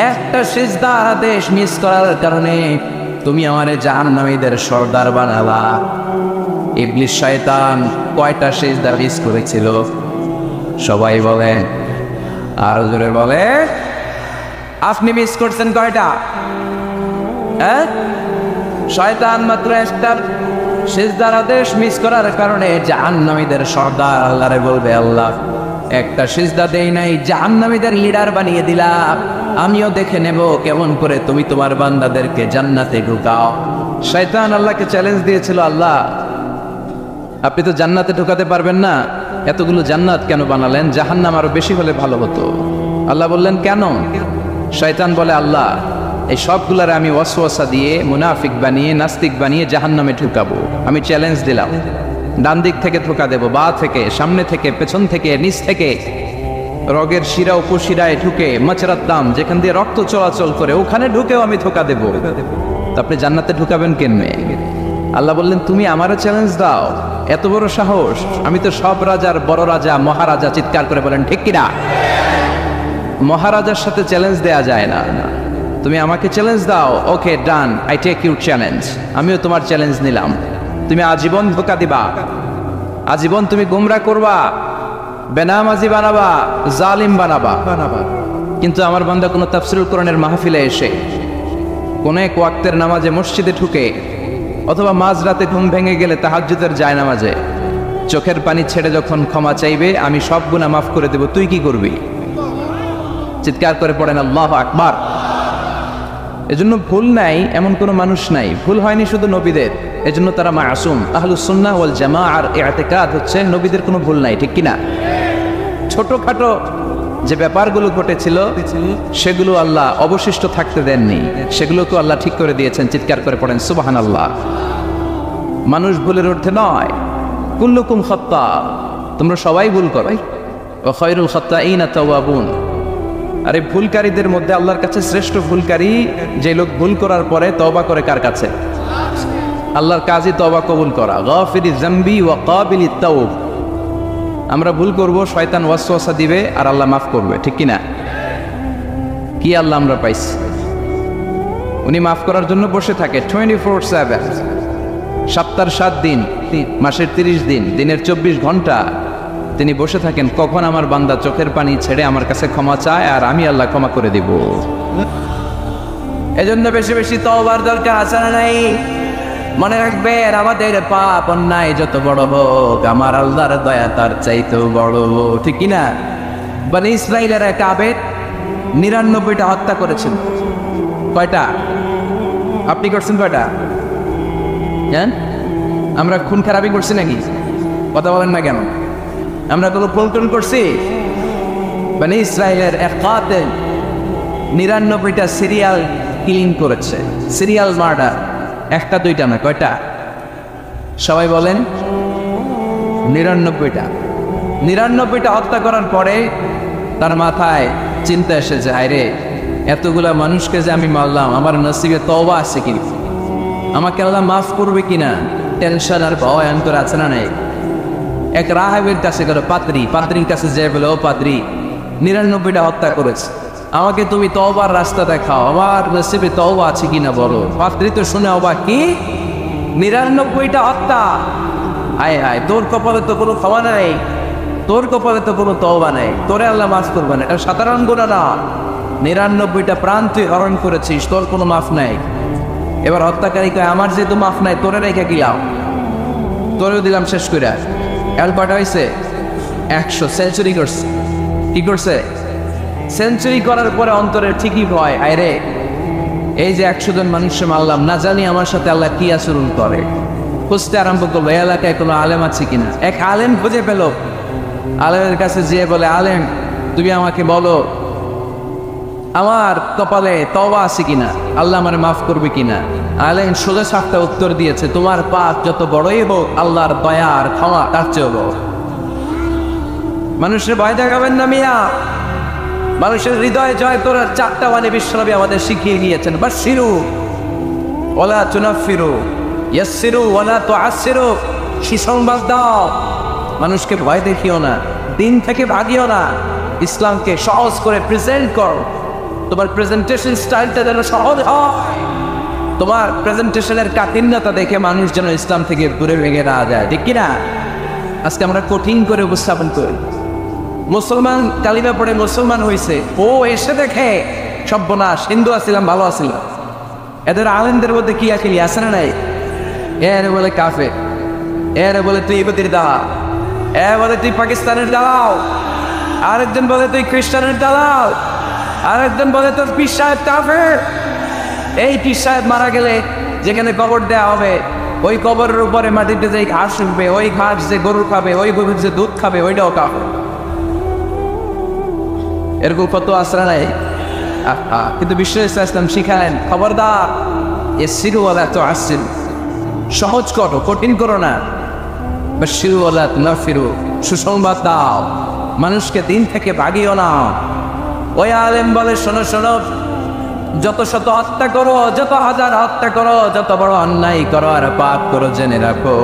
একটা সিজদা আদেশ মিস করার কারণে তুমি আমারে জাহান্নামীদের সর্দার বানালা। ইবলিস শয়তান কয়টা সিজদা মিস করেছিল? সবাই বলে, আর জোরে বলে, আপনি মিস করছেন কয়টা? হ্যাঁ, শয়তান মাত্র একটা সিজদার আদেশ মিস করার কারণে জাহান্নামীদের সর্দার আল্লাহরে বলবে, আল্লাহ একটা সিজদা দেই নাই, জাহান্নামীদের লিডার বানিয়ে দিলাম, আমিও দেখে নেব কেমন করে তুমি তোমার বান্দাদেরকে জান্নাতে ঢুকাও। শয়তান আল্লাহকে চ্যালেঞ্জ দিয়েছিল, আল্লাহ আপনি তো জান্নাতে ঢুকাতে পারবেন না, এতগুলো জান্নাত কেন বানালেন? জাহান্নাম আরো বেশি হলে ভালো হতো। আল্লাহ বললেন, কেন? শয়তান বলে, আল্লাহ এই সবগুলারে আমি ওয়াসওয়াসা দিয়ে মুনাফিক বানিয়ে নাস্তিক বানিয়ে জাহান্নামে ঢুকাবো। আমি চ্যালেঞ্জ দিলাম, ডান দিক থেকে ধোকা দেব, বা থেকে, সামনে থেকে, পেছন থেকে, নিচ থেকে, রগের শিরা উপশিরায় ঢুকে, মাচরার দাম যেখান দিয়ে রক্ত চলাচল করে ওখানে ঢুকেও আমি ধোকা দেব। তো আপনি জান্নাতে ঢুকাবেন কেমনে? আল্লাহ বললেন, তুমি আমারও চ্যালেঞ্জ দাও, এত বড় সাহস? আমি তো সব রাজার বড় রাজা, মহারাজা। চিৎকার করে বলেন ঠিক কিনা? মহারাজার সাথে চ্যালেঞ্জ দেয়া যায় না। তুমি আমাকে চ্যালেঞ্জ দাও, ওকে ডান, আই টেক ইউর চ্যালেঞ্জ। আমিও তোমার চ্যালেঞ্জ নিলাম। তুমি আজীবন ধোকা দিবা, আজীবন তুমি গুমরা করবা, বেনামাজি বানাবা, জালিম বানাবা, কিন্তু আমার বান্দা কোনো তাফসীরুল কোরআনের মাহফিলে এসে কোন এক ওয়াক্তের নামাজে মসজিদে ঢুকে অথবা মাঝরাতে ঘুম ভেঙে গেলে তাহাজ্জুদের জায়নামাজে চোখের পানি ছেড়ে যখন ক্ষমা চাইবে, আমি সব গুনাহ মাফ করে দেব, তুই কি করবি? চিৎকার করে পড়েন আল্লাহু আকবার। এজন্য ভুল নাই এমন কোনো মানুষ নাই, ভুল হয়নি শুধু নবীদের, এজন্য তারা মাসুম। আহলুস সুন্নাহ ওয়াল জামাআর ইতিকাদ হচ্ছে নবীদের কোনো ভুল নাই, ঠিক কিনা? ছোটখাটো যে ব্যাপারগুলো ঘটেছিল সেগুলো আল্লাহ অবশিষ্ট থাকতে দেননি, সেগুলোকে আল্লাহ ঠিক করে দিয়েছেন। চিৎকার করে পড়েন সুবহানাল্লাহ। মানুষ ভুলের ঊর্ধ্বে নয়, কুল্লুকুম খাত্তা, তোমরা সবাই ভুল করো, ওয়া খায়রুল খাত্তাইনা তাওয়াবুন। আর এই ভুলকারীদের মধ্যে আল্লাহর কাছে শ্রেষ্ঠ ভুলকারী যে লোক ভুল করার পরে তওবা করে। কার কাছে? আল্লাহর কাজই তওবা কবুল করা। গাফিরিজ যামবি ওয়া কাবিলিত তাওব। আমরা ভুল করব, শয়তান ওয়াসওয়াসা দিবে আর আল্লাহ মাফ করবে, ঠিক কিনা? কি আল্লাহ আমরা পাইছি, উনি মাফ করার জন্য বসে থাকে 24/7, সপ্তাহের 7 দিন, মাসের 30 দিন, দিনের 24 ঘন্টা তিনি বসে থাকেন, কখন আমার বান্দা চোখের পানি ছেড়ে আমার কাছে ক্ষমা চায় আর আমি আল্লাহ ক্ষমা করে দিব। এজন্য বেশি বেশি তওবার দরকার আছে না নাই? মনে রাখবেন, আমাদের পাপ অন্যায় যত বড় হোক, আমার আল্লাহর দয়া তার চাইতেও বড়, ঠিক কিনা? বনি ইসরাইলের এক আবেদ 99টা হত্যা করেছেন। কয়টা? আপনি করছেন কয়টা? হ্যাঁ, আমরা খুন খারাপি করছি নাকি? কথা বলেন না কেন? আমরা কোনো প্রলটন করছি? বনি ইসরাইলের এক কাতিল 99টা সিরিয়াল কিলিং করেছে, সিরিয়াল মার্ডার। একটা দুইটা না, কয়টা? সবাই বলেন 99টা। 99টা হত্যা করার পরে তার মাথায় চিন্তা এসেছে, হায়রে এতগুলা মানুষকে যে আমি মারলাম, আমার নসিবে তওবা আছে কি, আমাকে আল্লাহ মাফ করবে কিনা? টেনশন আর ভয় অন্তর আছে না নাই? এক রাহাবের কাছে গেল, পাদ্রির কাছে যে বলে, ও পাদ্রি 99টা হত্যা করেছে, আমাকে তুমি তওবার রাস্তা দেখাও, আমার নসিবে তওবা আছে কিনা বলো। পাদ্রি তো শুনে অবাক, কি 99টা হত্যা? হায় হায়, তোর কপালে তো কোনো ক্ষমা নাই, তোর কপালে তো কোনো তওবা নাই, তোরে আল্লাহ মাফ করবে না। এটা সাধারণ গুনাহ না, 99টা প্রাণ তুই হরণ করেছিস, তোর কোনো মাফ নাই। এবার হত্যাকারী কয়, আমার যেহেতু মাফ নাই, তোরে রেখে গেলাম, তোরেও দিলাম শেষ করে। এর কয়টা হয়েছে? 100। সেঞ্চুরি করছে। কি করছে? সেঞ্চুরি করার পরে অন্তরের ঠিকই ভয়, আরে এই যে 100 জন মানুষকে মারলাম, না জানি আমার সাথে আল্লাহ কি আচরণ করে। খুঁজতে আরম্ভ করলো, এই এলাকায় কোনো আলেম আছে কিনা। এক আলেম খুঁজে পেল, আলেমের কাছে যেয়ে বলে, আলেম তুমি আমাকে বলো আমার কপালে তওবা আছে কিনা, আল্লাহ আমার মাফ করবে কিনা। আলেম সোজা সাপটা উত্তর দিয়েছে, তোমার পাপ যত বড়ই হোক, আল্লাহর দয়া আর ক্ষমা তার চেয়েও বড়। মানুষের ভয় দেখাবেন না মিয়া, মানুষের হৃদয়ে জয় করার 4টা বাণী বিশ্বনবী আমাদের শিখিয়ে গিয়েছেন। বাশশিরু ওয়ালা তুনাফিরু, ইয়াসসিরু ওয়ালা তুআসসিরু। সুসংবাদ দাও, মানুষকে ভয় দেখিও না, দিন থেকে ভাগিও না, ইসলামকে সহজ করে প্রেজেন্ট করো। তোমার প্রেজেন্টেশন স্টাইলটা যেন সহজ হয়, তোমার প্রেজেন্টেশনের কাঠিন্যতা দেখে মানুষ যেন ইসলাম থেকে দূরে ভেঙে না যায়, ঠিক কিনা? আজকে আমরা কঠিন করে উপস্থাপন করি। মুসলমান কালিমা পড়ে মুসলমান হয়েছে, ও এসে দেখে সর্বনাশ, হিন্দু আসছিলাম ভালো আসছিলাম। এদের আলেমদের মধ্যে কি আখিলি আছে না নাই? এর বলে কাফের, এর বলে তুই ইহুদির দালাল, এ বলে তুই পাকিস্তানের দালাল, আরেকজন বলে তুই খ্রিস্টানের দালাল, আরেকজন বলে তোর পীর সাহেব কাফের। এই পীর সাহেব মারা গেলে যেখানে কবর দেওয়া হবে, ওই কবরের উপরে মাটিতে যে ঘাস উঠবে, ওই ঘাস যে গরু খাবে, ওই গরুর যে দুধ খাবে, ওইটাও কাফের। এরকম কত আসরা নাই? কিন্তু বিশ্ব ইসলাম শিখালেন, খবরদার এ সিরুওয়ালা তো আসছেন, সহজ করো, কঠিন করো না। বা সিরুওয়ালা না ফিরু, সুসংবাদ দাও, মানুষকে দিন থেকে ভাগিও না। ওই আলেম বলে, শোনো শোনো, যত শত হত্যা করো, যত হাজার হত্যা করো, যত বড় অন্যায় করো আর পাপ করো, জেনে রাখো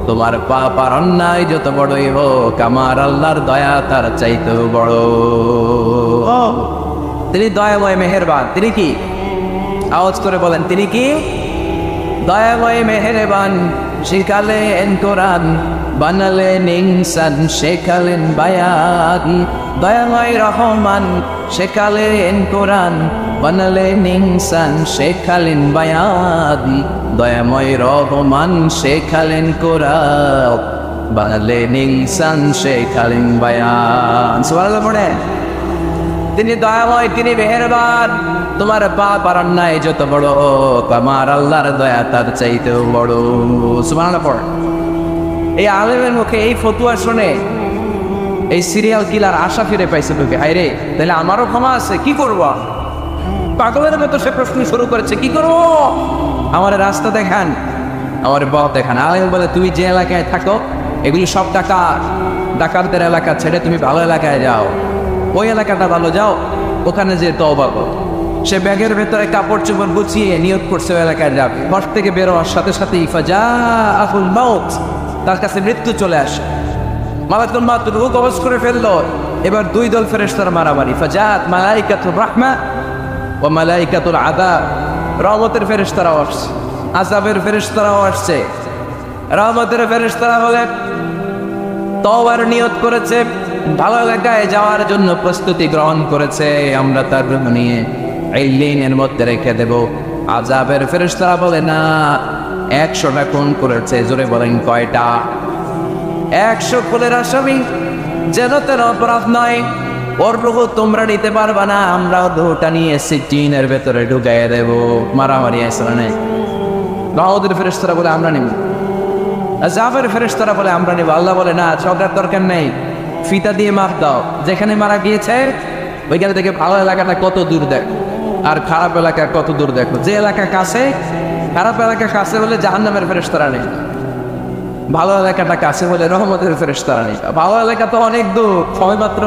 তোমার পাপ আর অন্যায় যত বড়ই হোক, আমার আল্লাহর দয়া তার চাইতেও বড়। তিনি দয়াময় মেহেরবান। তিনি কি? আওয়াজ করে বলেন, তিনি কি? দয়াময় মেহেরবান। শিখালেন কোরআন, বানালেন ইনসান, শেখালেন বায়ান। দয়াময় রহমান, শেখালেন কোরআন, বানালেন ইনসান, শেখালেন বায়ান। দয়াময় রহমান, শেখালেন কোরআন, বানালেন ইনসান, শেখালেন বায়ান। সুবহানাল্লাহ পড়েন। তিনি দয়াময়, তিনি মেহেরবান। তোমার পাপ আর অন্যায় যত বড় হোক, আমার আল্লাহর দয়া তার চাইতেও বড়। সুবহানাল্লাহ পড়। এই আলেমের মুখে এই ফতুয়া শুনে এই সিরিয়াল কিলার আশা ফিরে পাইছে লোকে, হায় রে, তাহলে আমারও ক্ষমা আছে, কি করবো? পাগলের মতো সে প্রশ্ন শুরু করেছে, কি করবো? আমার রাস্তা দেখান, আমার পথ দেখান। আলেম বলে, তুমি যে এলাকায় থাকো এগুলি সব ডাকাতদের এলাকা ছেড়ে তুমি ভালো এলাকায় যাও, ওই এলাকাটা ভালো, যাও ওখানে যে তওবা করো। সে ব্যাগের ভেতরে কাপড় চোপড় গুছিয়ে নিয়ত করছে ওই এলাকায় যাবে। ঘর থেকে বেরোয়ার সাথে সাথে ইফাজাহুল মাউত, তার কাছে মৃত্যু চলে আসে। মালাকুল মাউত রূহ কবজ করে ফেললো। এবার দুই দল ফেরেশতার মারামারি। ফাজাত মালাইকাতুর রাহমা ওয়া মালাইকাতুল আযাব। রহমতের ফেরেশতারাও আসছে, আযাবের ফেরেশতারাও আসছে। রহমতের ফেরেশতারা বলে, তওবার নিয়ত করেছে, ভালো এলাকায় যাওয়ার জন্য প্রস্তুতি গ্রহণ করেছে, আমরা তার রূহ নিয়ে ইল্লিনের মধ্যে রেখে দেব। আযাবের ফেরেশতারা বলে, না, 100টা খুন করেছে। জোরে বলেন, কয়টা? 100 খুনের আসামি, যেন তেন অপরাধ নয়। ওর রূহ তোমরা নিতে পারবা না, আমরা রূহটা নিয়ে সিজিনের ভেতরে ঢুকাইয়ে দেব। মারামারি আসলে নেই। রহমতের ফেরেশতারা বলে, আমরা নিব। আযাবের ফেরেশতারা বলে, আমরা নিব। আল্লাহ বলে, না, ঝগড়ার দরকার নেই, ফিতা দিয়ে মাপ দাও। যেখানে মারা গিয়েছে ওইখানে থেকে ভালো এলাকাটা কত দূর দেখো, আর খারাপ এলাকা কত দূর দেখো। যে এলাকা কাছে, খারাপ এলাকা কাছে বলে জাহান্নামের ফেরেশতারা নেই, ভালো এলাকাটা কাছে বলে রহমতের ফেরেশতারা নেই। ভালো এলাকা তো অনেক দূর, সবেমাত্র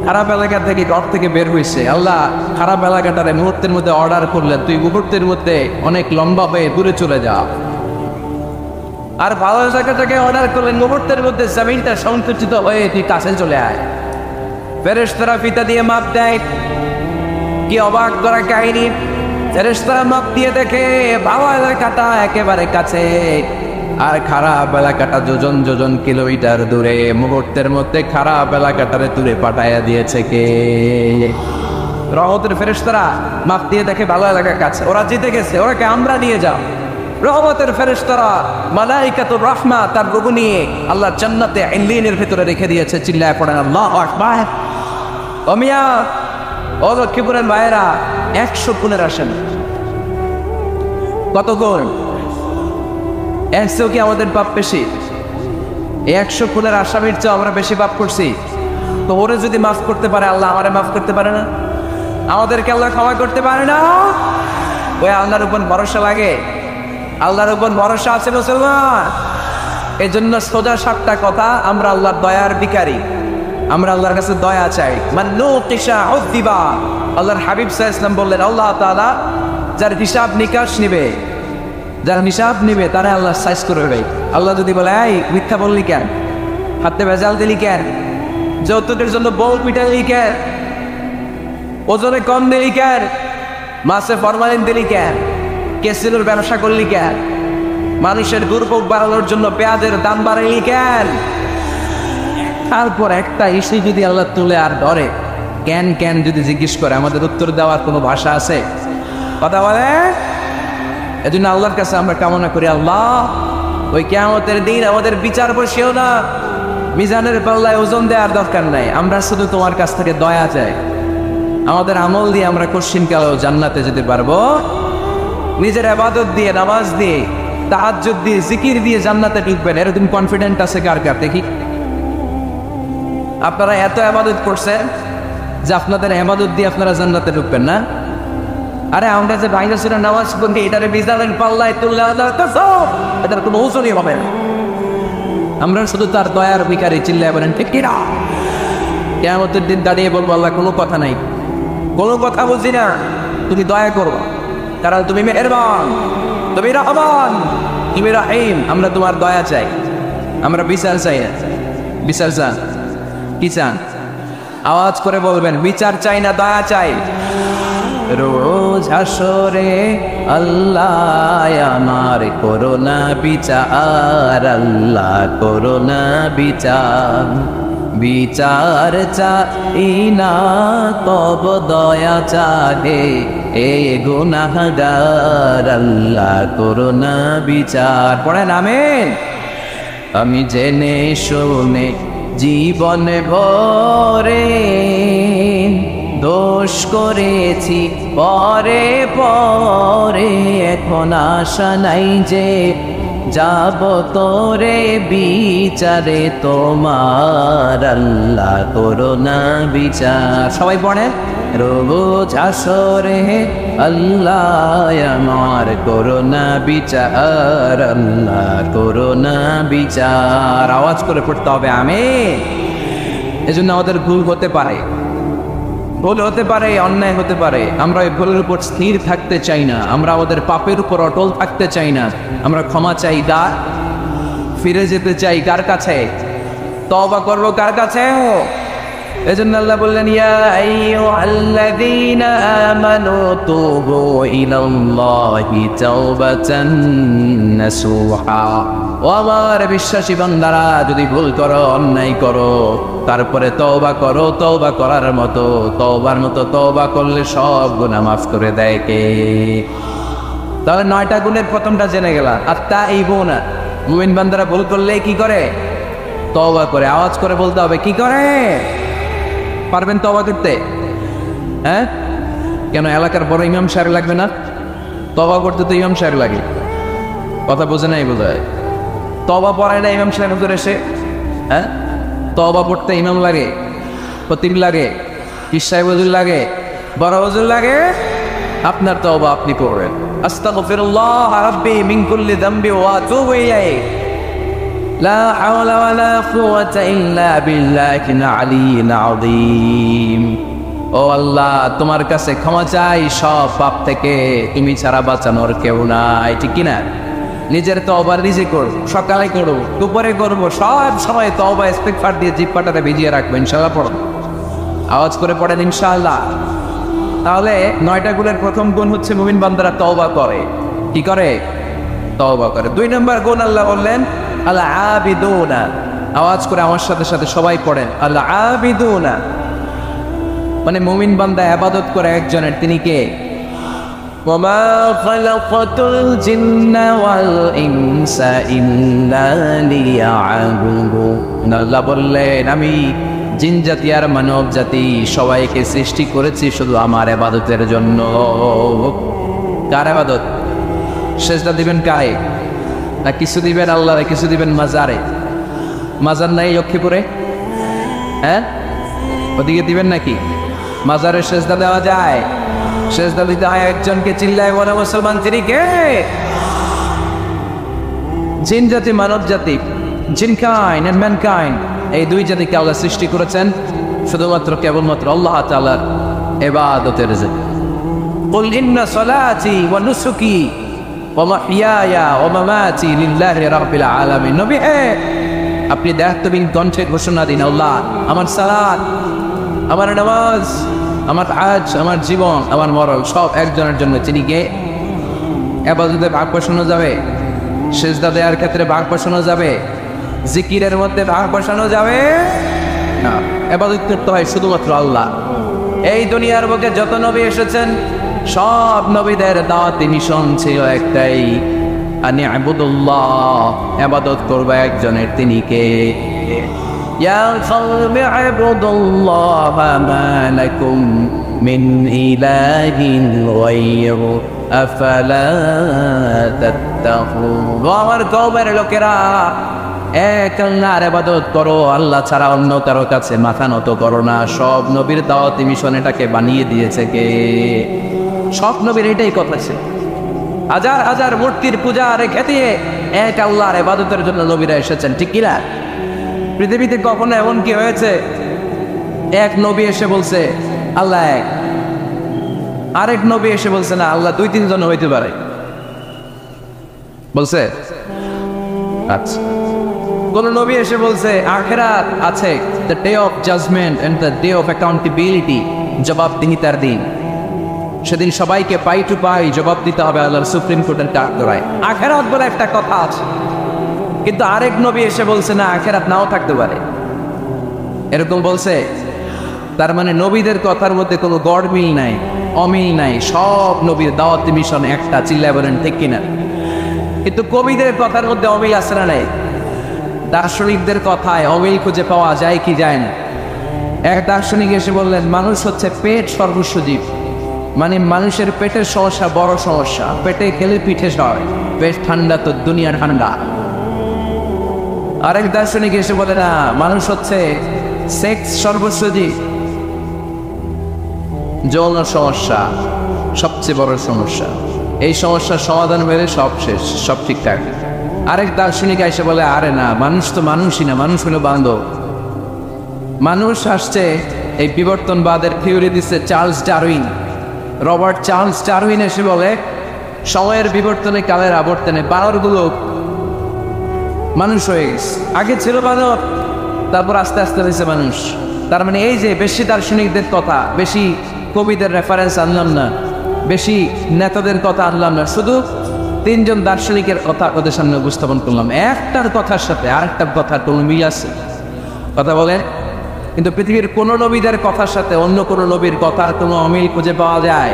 খারাপ এলাকা থেকে ঘর থেকে বের হয়েছে। আল্লাহ খারাপ এলাকাটারে মুহূর্তের মধ্যে অর্ডার করলেন, তুই মুহূর্তের মধ্যে অনেক লম্বা হয়ে দূরে চলে যা। আর ভালো জায়গাটাকে অর্ডার করলেন, মুহূর্তের মধ্যে জমিনটা সংকুচিত হয়ে তুই কাছে চলে আয়। ফেরেশতারা ফিতা দিয়ে মাপ দেয়। কি অবাক করা কাহিনী! ফেরেশতারা মাপ দিয়ে দেখে ভালো এলাকাটা একেবারে কাছে, আর খারাপ এলাকাটা যোজন যোজন কিলোমিটার দূরে। মুহূর্তের মধ্যে খারাপ এলাকাটারে দূরে পাঠাইয়া দিয়েছে কে? রহমতের ফেরেশতারা মাপ দিয়ে দেখে ভালো এলাকার কাছে, ওরা জিতে গেছে, ওরাকে আমরা নিয়ে যাও। রহমতের ফেরেশতারা মালাইকাতুর রাহমা তার রূহ নিয়ে আল্লাহ জান্নাতে ইল্লিনের ভিতরে রেখে দিয়েছে। চিল্লায় পড়েন আল্লাহু আকবার। ও মিয়া, ও লক্ষ্মীপুরের ভাইয়েরা, 100 খুনের আসেন। কত গুণ? 100 কি আমাদের পাপ বেশি? 100 খুনের আসামির চেয়ে আমরা বেশি পাপ করছি। তো ওরে যদি মাফ করতে পারে আল্লাহ, আমারে মাফ করতে পারে না? আমাদেরকে আল্লাহ ক্ষমা করতে পারে না? ওই আল্লাহর উপর ভরসা লাগে? আল্লাহর উপর ভরসা আছে মুসলমান? এই জন্য সোজা 7টা কথা, আমরা আল্লাহর দয়ার ভিখারি, আমরা আল্লাহর কাছে দয়া চাই। মান্নুকিশা উযিবা। আল্লাহর হাবিব সাল্লাল্লাহু আলাইহি ওয়াসাল্লাম বললেন, আল্লাহ তাআলা যার হিসাব নিকাশ নিবে, যার হিসাব নিবে, তারা আল্লাহ সাইজ করবে। আল্লাহ যদি বলে, এই মিথ্যা বললি কেন, হাতে ভেজাল দিলি কেন, যৌতুকের জন্য বউ পিটালি কেন, ওজনে কম দিলি কেন? মাছে ফরমালিন দিলি কেন? কেসিনোর ব্যবসা করলি কেন? মানুষের দুর্ভোগ বাড়ানোর জন্য পেঁয়াজের দাম বাড়াইলি কেন? তারপর একটা ইস্যু যদি আল্লাহ তুলে আর ধরে, কেন কেন যদি জিজ্ঞেস করে, আমাদের উত্তর দেওয়ার কোনো ভাষা আছে? কথা বলে। এজন্য আল্লাহর কাছে আমরা কামনা করি, আল্লাহ ওই কিয়ামতের দিন আমাদের বিচার বসিও না, মিজানের পাল্লায় ওজন দেওয়ার দরকার নাই, আমরা শুধু তোমার কাছ থেকে দয়া চাই। আমাদের আমল দিয়ে আমরা কশিনকালেও জান্নাতে যেতে পারবো, নিজের ইবাদত দিয়ে, নামাজ দিয়ে, তাহাজ্জুদ দিয়ে, জিকির দিয়ে জান্নাতে ঢুকবেন, এরকম কনফিডেন্ট আছে কার কার? দেখি। আপনারা এত ইবাদত করছেন যে আপনাদের ইবাদত দিয়ে আপনারা জান্নাতে ঢুকবেন না? আরে আমরা যে বাইরে ছিল নামাজ পড়ি, এটারে মিজানের পাল্লায় তুললে এটার কোনো ওজনই হবে না। আমরা শুধু তার দয়ার ভিখারি, চিল্লায় বলেন ঠিক কিনা? কিয়ামতের দিন দাঁড়িয়ে বলবো, আল্লাহ কোনো কথা নাই, কোনো কথা বুঝি না, তুমি দয়া করো, কারণ তুমি মেহেরবান, তুমি রহমান, তুমি রহিম। আমরা তোমার দয়া চাই, আমরা বিচার চাই না। বিচার চান? কি চান? আওয়াজ করে বলবেন, বিচার চাই না, দয়া চাই। রোজ হাসরে আল্লাহ আমার করোনা বিচার, আল্লাহ করোনা বিচার, বিচার চাই না তব দয়া চাহে এ গুনাহগার, আল্লাহ করোনা বিচার। পড়েন আমিন। আমি জেনে শুনে জীবন ভরে দোষ করেছি পরে পরে, এখন আশা নাই যে যাব তোরে বিচারে তোমার, আল্লাহ করোনা বিচার। সবাই পড়েন, রোজ হাসরে আল্লাহ আমার করোনা বিচার, আল্লাহ করোনা বিচার। আওয়াজ করে পড়তে হবে আমিন। এজন্য আমাদের ভুল হতে পারে, ভুল হতে পারে, অন্যায় হতে পারে, আমরা এই ভুলের উপর স্থির থাকতে চাই না, আমরা আমাদের পাপের উপর অটল থাকতে চাই না, আমরা ক্ষমা চাই, ফিরে যেতে চাই কার কাছে? তওবা করবো কার কাছে? এজন্য আল্লাহ বললেন, ইয়া আইয়ুহাল্লাযীনা আমানু তুবু ইলাল্লাহি তাওবাতান নাসুহা। ও আমার বিশ্বাসী বান্দারা, যদি ভুল করো, অন্যায় করো, তারপরে তওবা করো, তওবা করার মতো, তওবার মতো তওবা করলে সব গুনাহ মাফ করে দেয় কে? তাহলে 9টা গুণের প্রথমটা জেনে গেলাম, আত-তাইবুনা। মুমিন বান্দারা ভুল করলে কি করে? তওবা করে। আওয়াজ করে বলতে হবে, কি করে? পারবেন তওবা করতে? হ্যাঁ, কেন এলাকার বড় ইমাম সাহেব লাগবে না? তওবা করতে তো ইমাম সাহেব লাগে। কথা বোঝে নাই বোধ হয়। তওবা পড়ায় না ইমাম সাহেব হুজুর এসে? হ্যাঁ, তওবা পড়তে ইমাম লাগে, খতিব লাগে, পীর সাহেব হুজুর লাগে, বড় হুজুর লাগে। আপনার তওবা আপনি পড়বেন, আস্তাগফিরুল্লাহ রাব্বি মিন কুল্লি যামবি ওয়া আতুবু ইলাইহি, লা হাওলা ওয়ালা কুওয়াতা ইল্লা বিল্লাহিল আলিয়্যিল আযীম। ও আল্লাহ, তোমার কাছে ক্ষমা চাই সব পাপ থেকে, তুমি ছাড়া বাঁচানোর কেউ নাই। ঠিক কিনা? নিজের তওবা নিজে করব, সকালে করব, দুপুরে করব, সব সময় তওবা ইস্তিগফার দিয়ে জিহ্বাটাতে ভিজিয়ে রাখবেন। ইনশাআল্লাহ পড়ো, আওয়াজ করে পড়েন ইনশাআল্লাহ। তাহলে 9টা গুণের প্রথম গুণ হচ্ছে মুমিন বান্দারা তওবা করে। কি করে? তওবা করে। 2 নম্বর গুণ আল্লাহ বললেন আল আবিদুনা। আওয়াজ করে আমার সাথে সাথে সবাই পড়েন, আল আবিদুনা মানে মুমিন বান্দা ইবাদত করে একজনের, তিনি কে? ওয়ামা খালাকাতুল জিন্না ওয়াল ইনসা ইল্লা লিয়াবুদুন। আল্লাহ বললেন, আমি জিন জাতি আর মানব জাতি সবাইকে সৃষ্টি করেছি শুধু আমার ইবাদতের জন্য। কার ইবাদত? সেজদা দিবেন কায়ে? না কিছু দিবেন আল্লাহরে, কিছু দিবেন মাজারে? মাজার নাই লক্ষ্মীপুরে? হ্যাঁ, ওদিকে দিবেন নাকি? মাজারে সেজদা দেওয়া যায়? সেজদা দিতে হয় একজনকে। চিল্লায় বলে মুসলমান, তিনি কে? জিন জাতি মানব জাতি, জিনকাইন্ড এন্ড ম্যানকাইন্ড, এই 2 জাতিকে আল্লাহ সৃষ্টি করেছেন শুধুমাত্র কেবলমাত্র আল্লাহ তাআলার ইবাদতের জন্য। কুল ইন্না সালাতি ওয়া নুসুকি ওয়া মাহইয়ায়া ওয়া মামাতি লিল্লাহি রাব্বিল আলামিন। নবী হে, আপনি দায়িত্বহীন কণ্ঠে ঘোষণা দিন, আল্লাহ আমার সালাত, আমার নামাজ, আমার আজ, আমার জীবন, আমার মরণ সব একজনের জন্য। তিনি কে? ইবাদতে ভাগ বসানো যাবে, সিজদা দেওয়ার ক্ষেত্রে ভাগ বসানো যাবে, জিকিরের মধ্যে ভাগ বসানো যাবে না। ইবাদত করতে হয় শুধুমাত্র আল্লাহ। এই দুনিয়ার বুকে যত নবী এসেছেন সব নবীদের দাওয়াতি মিশন ছিল একটাই, আনি আবুদুল্লাহ, ইবাদত করবে একজনের, তিনি কে? ইয়া কওমি আবুদুল্লাহ মা লাকুম মিন ইলাহিন গায়রু আফালা তাত্তাকুন। আমার কওমের লোকেরা, এক আল্লাহর ইবাদত করো, আল্লাহ ছাড়া অন্য কারো কাছে মাথা নত করো না। সব নবীর দাওয়াতি মিশন এটাকে বানিয়ে দিয়েছে কে? সব নবীর এটাই কথা ছিল। হাজার হাজার মূর্তির পূজা রেখে দিয়ে এক আল্লাহর ইবাদতের জন্য নবীরা এসেছেন, ঠিক কিনা? পৃথিবীতে কখনো এমন কি হয়েছে এক নবী এসে বলছে আল্লাহ এক, আরেক নবী এসে বলছে না আল্লাহ দুই তিনজন হইতে পারে? বলছে? আচ্ছা। কোন নবী এসে বলছে আখিরাত আছে, the day of judgement and the day of accountability, জবাবদিহিতার দিন, সেদিন সবাইকে পাই টু পাই জবাব দিতে হবে আল্লাহর সুপ্রিম কোর্টের কাঠগড়ায়। আখিরাত বলে একটা কথা আছে, কিন্তু আরেক নবী এসে বলছে না আখিরাত নাও থাকতে পারে, এরকম বলছে। তার মানে নবীদের কথার মধ্যে কোনো গড়মিল নাই, অমিল নাই। সব নবীর দাওয়াতি মিশন একটা, চিল্লায় বলেন ঠিক কিনা? কিন্তু কবিদের কথার মধ্যে অমিল আছে না নাই? দার্শনিকদের কথায় অমিল খুঁজে পাওয়া যায় কি যায় না? এক দার্শনিক এসে বললেন মানুষ হচ্ছে পেট সর্বস্ব জীব, মানে মানুষের পেটের সমস্যা বড় সমস্যা, পেটে খেলে পিঠে সয়, পেট ঠান্ডা তো দুনিয়া ঠান্ডা। আরেক দার্শনিক এসে বলে না, মানুষ হচ্ছে সেক্স সর্বস্ব জীব, যৌন সমস্যা সবচেয়ে বড় সমস্যা, এই সমস্যার সমাধান হলে সব শেষ, সব ঠিকঠাক। আরেক দার্শনিক এসে বলে আরে না, মানুষ তো মানুষই না, মানুষ হলো বান্ধব। মানুষ আসছে, এই বিবর্তনবাদের থিওরি দিচ্ছে Charles Darwin, Robert Charles Darwin এসে বলে সময়ের বিবর্তনে কালের আবর্তনে বানরগুলো মানুষ হয়ে গেছে, আগে ছিল বানর, তারপর আস্তে আস্তে হয়েছে মানুষ। তার মানে এই যে বেশি দার্শনিকদের কথা, বেশি কবিদের রেফারেন্স আনলাম না, বেশি নেতাদের কথা আনলাম না, শুধু তিনজন দার্শনিকের কথা ওদের সামনে উপস্থাপন করলাম। একটার কথার সাথে আরেকটার কথার কোনো মিল আছে? কথা বলেন। কিন্তু পৃথিবীর কোন নবীদের কথার সাথে অন্য কোন নবীর কথার কোনো অমিল খুঁজে পাওয়া যায়?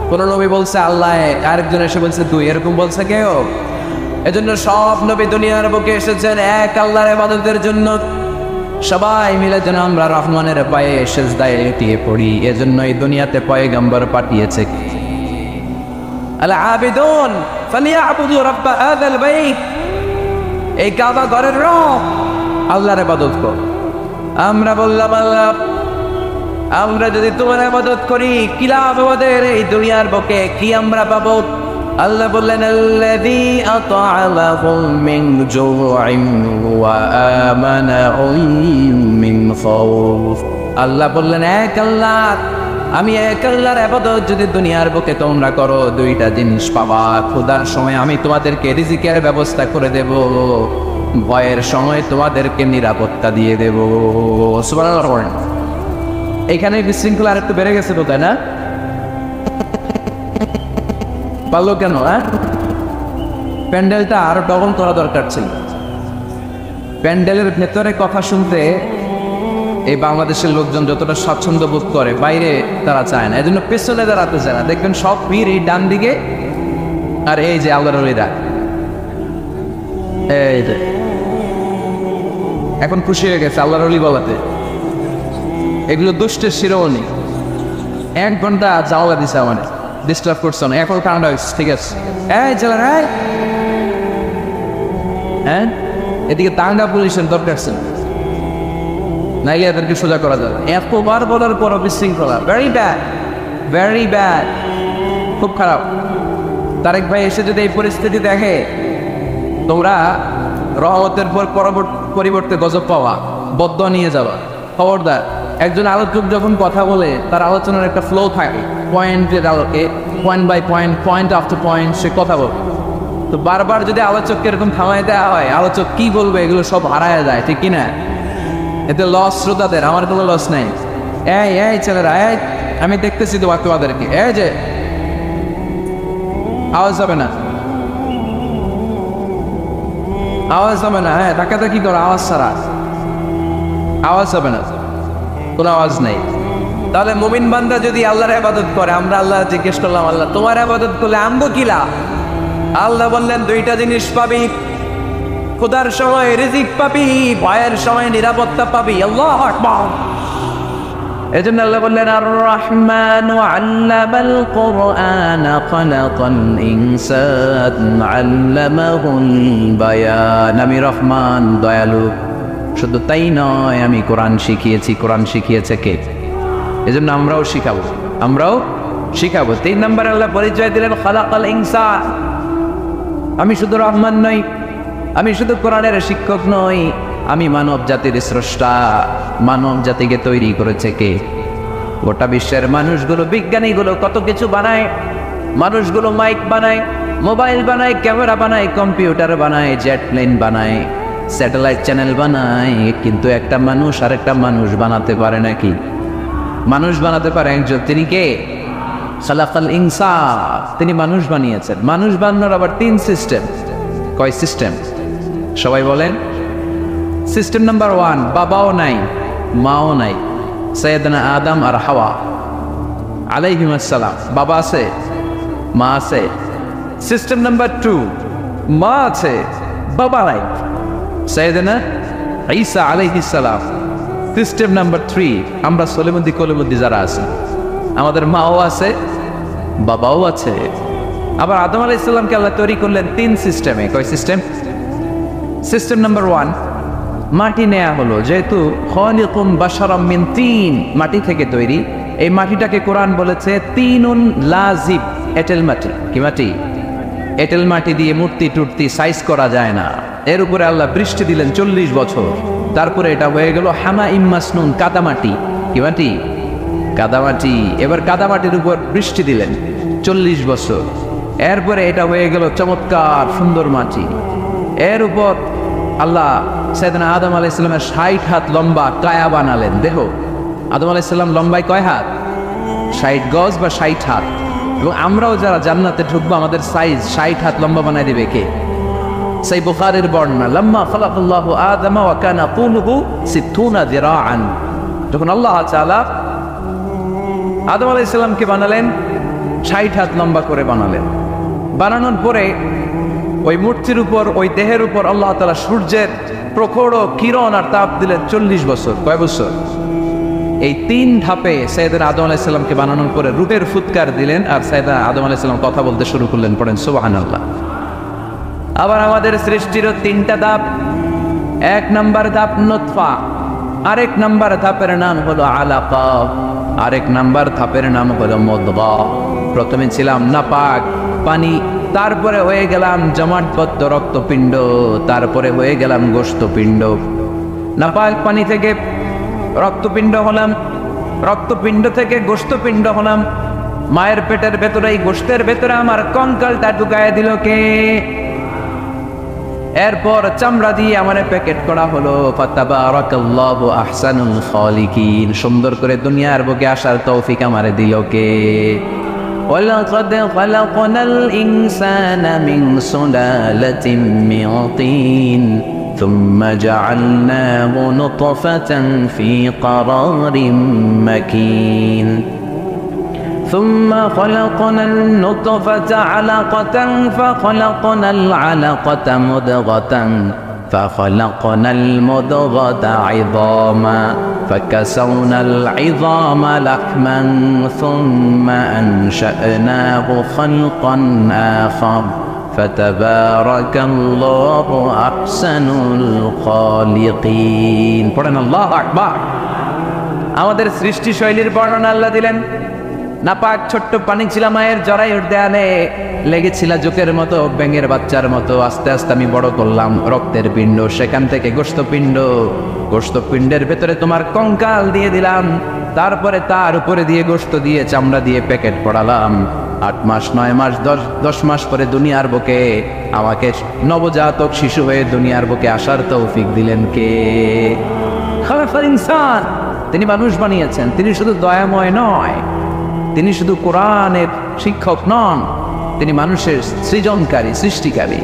কোন নবী বলছে আল্লাহ, আরেকজন এসে বলছে দুই, এরকম বলছে কেউ? এজন্য সব নবী দুনিয়ার বুকে এসেছেন এক আল্লাহর ইবাদতের জন্য। সবাই মিলে যেন আমরা রহমানের পায়ে সিজদায় লুটিয়ে পড়ি, এজন্য এই দুনিয়াতে পয়গম্বর পাঠিয়েছে। আল আবিদুন ফালিয়াবুদু রাব্ব হাযাল বাইত, এই কাবা ঘরের রব আল্লাহর ইবাদত কর। আমরা বললাম আল্লাহ, আমরা যদি তোমার ইবাদত করি কি লাভ আমাদের এই দুনিয়ার বুকে, কি আমরা পাবো? আল্লাহ বললেন আল্লাযী আত'আমাহুম মিন জু'ইন ওয়া আমানাহুম মিন খাউফ। আল্লাহ বললেন এক আল্লাহ, আমি এক আল্লাহর ইবাদত যদি দুনিয়ার বুকে তোমরা করো, দুইটা জিনিস পাবা। ক্ষুধার সময় আমি তোমাদেরকে রিজিকের ব্যবস্থা করে দেব, ভয়ের সময় তোমাদেরকে নিরাপত্তা দিয়ে দেব। সুবহানাল্লাহ। এখানে বিশৃঙ্খলা আর একটু বেড়ে গেছে তো, তাই না? পারলো কেন? প্যান্ডেলটা আরো ডবল করা দরকার ছিল। প্যান্ডেলের ভেতরে কথা শুনতে এই বাংলাদেশের লোকজন যতটা স্বাচ্ছন্দ্য বোধ করে, বাইরে তারা চায় না, এজন্য পেছনে দাঁড়াতে চায় না। দেখবেন সব ভিড় এই ডান দিকে, আর এই যে আল্লাহর ওলিরা এই যে এখন খুশি হয়ে গেছে আল্লাহর ওলি বলাতে। এগুলো দুষ্টের শিরোমণি। 1 ঘন্টা জাওলা দিছে আমাদের, ডিস্টার্ব করছে না, এখন ঠান্ডা হয়েছে, ঠিক আছে? এই চলেন, হ্যাঁ এদিকে তাঙ্গা পুলিশের দরকার ছিল, নাইলে এদেরকে সোজা করা যাবে। এতবার বলার পর বিশৃঙ্খলা, ভেরি ব্যাড, ভেরি ব্যাড, খুব খারাপ। তারেক ভাই এসে যদি এই পরিস্থিতি দেখে, তোমরা রহমতের পর পরিবর্তে গজব পাওয়া, বদদোয়া নিয়ে যাওয়া। খবরদার, একজন আলোচক যখন কথা বলে তার আলোচনার একটা ফ্লো থাকে, পয়েন্টের আলোকে, point by point, point after point সে কথা বলে। তো বারবার যদি আলোচককে এরকম থামাই দেওয়া হয়, আলোচক কি বলবে এগুলো সব হারায় যায়, ঠিক কিনা? এতে লস শ্রোতাদের, আমার কোনো লস নাই। এই এই ছেলেরা, এই আমি দেখতেছি তো তোমাদেরকে, এই যে আওয়াজ হবে না, আওয়াজ হবে না, হ্যাঁ ডাকাতে কি করো আওয়াজ ছাড়া, আওয়াজ হবে না, কোনো আওয়াজ নেই। তাহলে মুমিন বান্দা যদি আল্লাহর ইবাদত করে, আমরা আল্লাহ জিজ্ঞেস করলাম আল্লাহ তোমার ইবাদত করলে আমগো কিলা? আল্লাহ বললেন দুইটা জিনিস পাবি, খোদার সময় রিজিক পাবি, ভয়ের সময় নিরাপত্তা পাবি। আল্লাহু আকবার। এজন্য আল্লাহ বললেন আর রহমান আল্লামাল কুরআন খালাকাল ইনসান আল্লামাহুল বায়ান। আমি রহমান দয়ালু, শুধু তাই নয় আমি কোরআন শিখিয়েছি। কোরআন শিখিয়েছে কে? এজন্য আমরাও শিখাবো, আমরাও শিখাবো। 3 নম্বরে আল্লাহ পরিচয় দিলেন খালাকাল ইনসান। আমি শুধু রহমান নই, আমি শুধু কোরআনের শিক্ষক নই, আমি মানব জাতির স্রষ্টা। মানব জাতিকে তৈরি করেছে কে? গোটা বিশ্বের মানুষগুলো, বিজ্ঞানীগুলো কত কিছু বানায়। মানুষগুলো মাইক বানায়, মোবাইল বানায়, ক্যামেরা বানায়, কম্পিউটার বানায়, জেট প্লেন বানায়, স্যাটেলাইট চ্যানেল বানায়, কিন্তু একটা মানুষ আর একটা মানুষ বানাতে পারে নাকি? মানুষ বানাতে পারে একজন, তিনি কে? খালাকাল ইনসান, তিনি মানুষ বানিয়েছেন। মানুষ বানানোর আবার 3 সিস্টেম। কয় সিস্টেম? সবাই বলেন। সিস্টেম নাম্বার 1, বাবাও নাই মাও নাই, সৈয়দনা আদম আর হাওয়া আলাইহিস সালাম। বাবা আছে, মা আছে। সিস্টেম নাম্বার 2, মা আছে, বাবা নাই, সৈয়দনা ঈসা আলাইহিস সালাম। সিস্টেম নাম্বার 3, আমরা সলিমুদ্দি কলিমুদ্দি যারা আছে, আমাদের মাও আছে, বাবাও আছে। আবার আদম আলাইহিস সালামকে আল্লাহ তৈরি করলেন 3 সিস্টেমে। কয় সিস্টেম? সিস্টেম নাম্বার 1, মাটি নেয়া হলো, যেহেতু খালিকুম বাশারাম মিন তিন, মাটি থেকে তৈরি। এই মাটিটাকে কোরআন বলেছে তিনুন লাজিব, এঁটেল মাটি। কি মাটি? এঁটেল মাটি দিয়ে মূর্তি টুর্তি সাইজ করা যায় না। এর উপরে আল্লাহ বৃষ্টি দিলেন 40 বছর, তারপরে এটা হয়ে গেল হামাইম মাসনুন, কাদামাটি। কি মাটি? কাদামাটি। এবার কাদামাটির উপর বৃষ্টি দিলেন 40 বছর, এরপরে এটা হয়ে গেল চমৎকার সুন্দর মাটি। এর উপর আল্লাহ সাইয়েদনা আদম আলাইহিস সালামের 60 হাত লম্বা কায়া বানালেন দেহ। আদম আলাইহিস সালাম লম্বায় কয় হাত? 60 গজ বা 60 হাত। এবং আমরাও যারা জান্নাতে ঢুকবো আমাদের সাইজ 60 হাত লম্বা বানায় দিবে কে? সেই বুখারীর বর্ণনা, লাম্মা খালাকাল্লাহু আদম ওয়া কানা তুলুহু 60 যিরাআন। যখন আল্লাহ তাআলা আদম আলাইহিস সালামকে বানালেন 60 হাত লম্বা করে বানালেন। বানানোর পরে ওই মূর্তির উপর, ওই দেহের উপর আল্লাহ তাআলা সূর্যের প্রখর কিরণ আর তাপ দিলেন 40 বছর। কয় বছর? এই 3 ধাপে সাইয়েদনা আদম আলাইহিস সালামকে বানানোর পরে রূহের ফুৎকার দিলেন, আর সাইয়েদনা আদম আলাইহিস সালাম কথা বলতে শুরু করলেন। পড়েন সুবহানাল্লাহ। আবার আমাদের সৃষ্টিরও 3টা ধাপ। 1 নাম্বার ধাপ নুতফা, আরেক নাম্বার ধাপের নাম হলো আলাকা, আরেক নাম্বার ধাপের নাম হলো মুদগা। প্রথমে ছিলাম নাপাক পানি, তারপরে হয়ে গেলাম জমাটবদ্ধ রক্তপিণ্ড, তারপরে হয়ে গেলাম গোশতপিণ্ড। নাপাক পানি থেকে রক্তপিণ্ড হলাম, রক্তপিণ্ড থেকে গোশতপিণ্ড হলাম। মায়ের পেটের ভেতরে, এই গোশতের ভেতরে আমার কঙ্কালটা ঢুকায় দিল কে? এরপর চামড়া দিয়ে আমার প্যাকেট করা হলো। ফাতাবারাকাল্লাহু আহসানুল খালিকিন। সুন্দর করে দুনিয়ার বুকে আসার তৌফিক আমারে দিল কে? ওয়ালাকাদ খালাকনাল ইনসানা মিন সুলালাতিন মিন তিন থুম্মা জাআলনাহু নুতফাতান ফি ক্বারারিন মাকিন ثم خلقنا النطفة علقة فخلقنا العلقة مضغة فخلقنا المضغة عظاما فكسونا العظام لحما ثم أنشأناه خلقا آخر فتبارك الله أحسن الخالقين. পড়েন আল্লাহু আকবার। আমাদের সৃষ্টি শৈলীর বর্ণনা আল্লাহ দিলেন। নাপাক ছোট্ট পানি ছিল মায়ের জরায়ুর দেয়ালে, লেগেছিল জোকের মতো, ব্যাঙের বাচ্চার মতো। আস্তে আস্তে আমি বড় করলাম রক্তের পিণ্ড, সেখান থেকে গোশতপিণ্ড, গোশতপিণ্ডের ভেতরে তোমার কঙ্কাল দিয়ে দিলাম, তারপরে তার উপরে দিয়ে গোশত দিয়ে চামড়া দিয়ে প্যাকেট পড়ালাম। 8 মাস 9 মাস 10 মাস পরে দুনিয়ার বুকে আমাকে নবজাতক শিশু হয়ে দুনিয়ার বুকে আসার তৌফিক দিলেন কে? খালাকাল ইনসান। তিনি মানুষ বানিয়েছেন। তিনি শুধু দয়াময় নয়, তিনি শুধু কোরআনের শিক্ষক নন, তিনি মানুষের সৃজনকারী, সৃষ্টিকারী।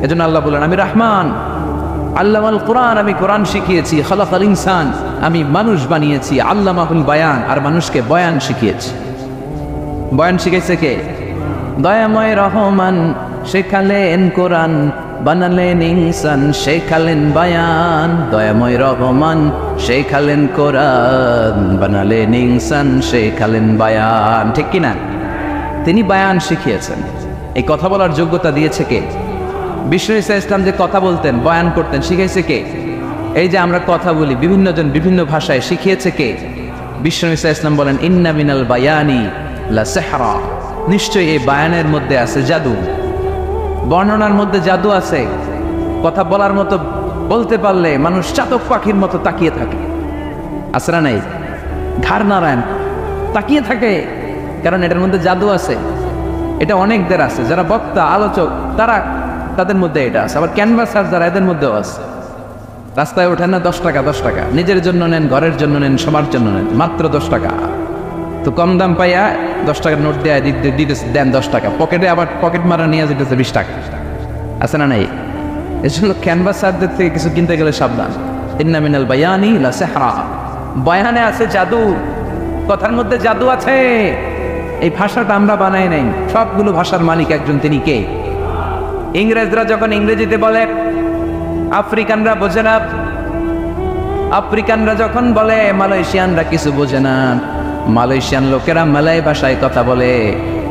এজন্য আল্লাহ বলেন, আমি রহমান, আল্লামাল কোরআন, আমি কোরআন শিখিয়েছি। খালাকাল ইনসান, আমি মানুষ বানিয়েছি। আল্লামাহুল বায়ান, আর মানুষকে বয়ান শিখিয়েছি। বয়ান শিখাইছে কে? দয়াময় রহমান শেখালেন কোরআন, বানালেন ইনসান, শেখালেন বায়ান। দয়াময় রহমান শেখালেন কোরআন, বানালেন ইনসান, শেখালেন বায়ান। ঠিক কিনা? তিনি বায়ান শিখিয়েছেন। এই কথা বলার যোগ্যতা দিয়েছে কে? বিশ্ব ইসলাম যে কথা বলতেন, বয়ান করতেন, শিখাইছে কে? এই যে আমরা কথা বলি, বিভিন্ন জন বিভিন্ন ভাষায়, শিখিয়েছে কে? বিশ্ব ইসলাম বলেন, ইন্না মিনাল বায়ানি লা সিহরা, নিশ্চয়ই এই বায়ানের মধ্যে আছে জাদু, বর্ণনার মধ্যে জাদু আছে। কথা বলার মতো, বলতে পারলে মানুষ চাতক পাখির মতো তাকিয়ে থাকে। আছে না নাই? ঘাড় নারায়ণ তাকিয়ে থাকে, কারণ এটার মধ্যে জাদু আছে। এটা অনেকদের আছে, যারা বক্তা, আলোচক, তাদের মধ্যে এটা আছে। আবার ক্যানভাসার যারা, এদের মধ্যেও আছে। রাস্তায় ওঠেন না 10 টাকা 10 টাকা, নিজের জন্য নেন, ঘরের জন্য নেন, সবার জন্য নেন, মাত্র 10 টাকা। তো কম দাম পাইয়া 10 টাকার নোট দেয়, দিতেছে, দেন 10 টাকা, পকেটে আবার পকেট মারা নিয়ে যেতেছে 20 টাকা। আছে না নাই? এই জন্য ক্যানভাসারদের থেকে কিছু কিনতে গেলে সাবধান। ইন্না মিনাল বায়ানি লা সিহরা, বয়ানে আছে জাদু, কথার মধ্যে জাদু আছে। এই ভাষাটা আমরা বানাই নাই, সবগুলো ভাষার মালিক একজন, তিনি কে? ইংরেজরা যখন ইংরেজিতে বলে, আফ্রিকানরা বোঝে না। আফ্রিকানরা যখন বলে, মালয়েশিয়ানরা কিছু বোঝে না। মালয়েশিয়ান লোকেরা মালয় ভাষায় কথা বলে,